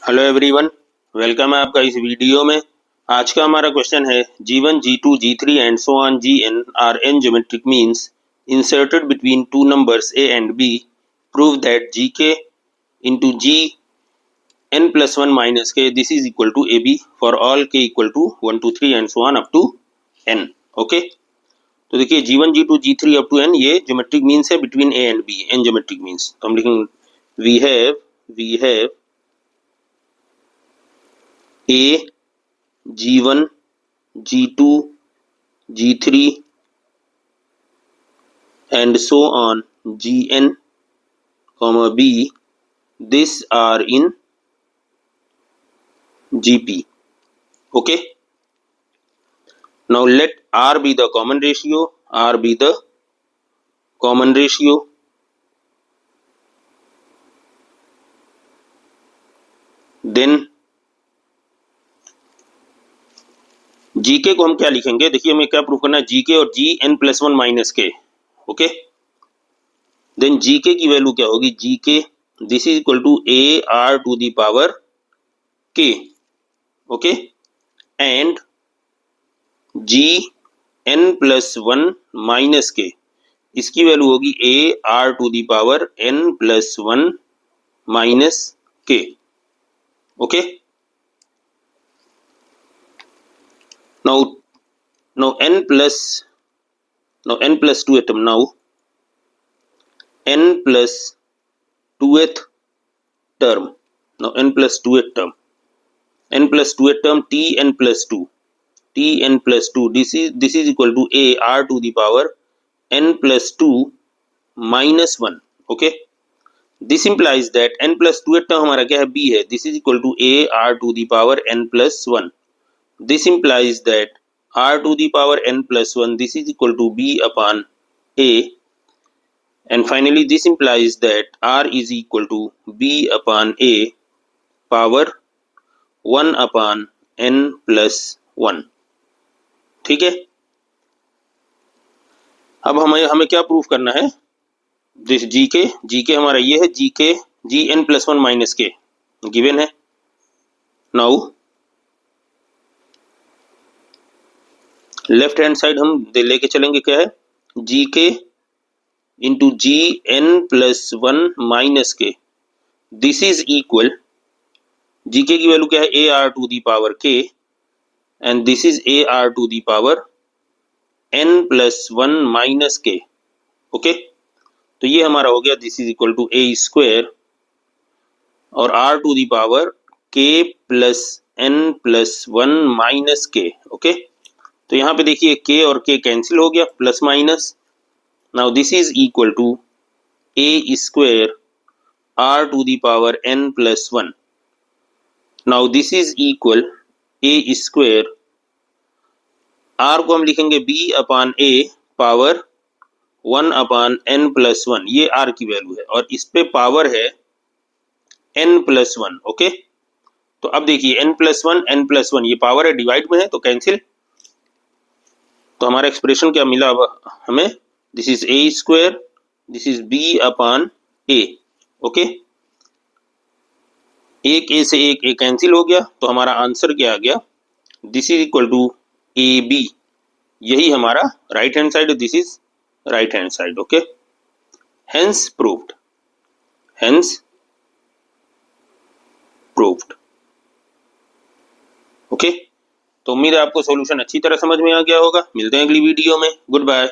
Hello everyone, welcome है आपका इस वीडियो में। आज का हमारा क्वेश्चन है G1, G2, G3 and so on Gn are n geometric means inserted between two numbers a and b. Prove that Gk into Gn plus 1 minus k this is equal to ab for all k equal to 1 to 3 and so on up to n. Okay, तो देखिए G1, G2, G3 up to n ये geometric means है between a and b, n geometric means. तो हम लिखेंगे we have a G1, G2, G3 and so on Gn, b. These are in Gp. Okay. Now let R be the common ratio. R be the common ratio. Then Gk को हम क्या लिखेंगे? देखिए हमें क्या प्रूफ करना है, Gk और Gn प्लस 1 माइनस के। ओके, देन Gk की वैल्यू क्या होगी? Gk this is equal to a r to the power k. Okay, and Gn plus 1 minus K, इसकी वैल्यू होगी a r to the power n plus 1 minus के। Okay, now n plus 2th term, now n plus 2th term, now n plus 2th term tn plus 2 this is equal to a r to the power n plus 2 minus 1. okay, this implies that n plus 2th term हमारा क्या है? b है। this is equal to a r to the power n plus 1. this implies that r to the power n plus 1 this is equal to b upon a, and finally this implies that r is equal to b upon a power 1 upon n plus 1. ठीक है, अब हमें क्या proof करना है? This GK हमारा ये है, GK Gn plus 1 minus k given है। नाउ लेफ्ट हैंड साइड हम लेके चलेंगे, क्या है? Gk into Gn plus 1 minus k, this is equal, Gk की वैल्यू क्या है? a r to the power k and this is a r to the power n plus 1 minus के। Okay, तो ये हमारा हो गया, this is equal to a square और r to the power k plus n plus 1 minus के। Okay, तो यहाँ पे देखिए k और k कैंसिल हो गया, plus minus. Now this is equal to a square r to the power n plus 1। Now this is equal a square, r को हम लिखेंगे b upon a power 1 upon n plus 1, ये r की value है और इस पे power है n प्लस 1। ओके, तो अब देखिए n प्लस 1 ये पावर है, डिवाइड में है तो कैंसिल। तो हमारा एक्सप्रेशन क्या मिला अब हमें? This is a square, this is b upon a। Okay, एक a से एक a कैंसिल हो गया, तो हमारा आंसर क्या आ गया? This is equal to a b, यही हमारा right hand side, this is right hand side. Okay, hence proved, okay, तो उम्मीद है आपको सॉल्यूशन अच्छी तरह समझ में आ गया होगा। मिलते हैं अगली वीडियो में, गुड बाय।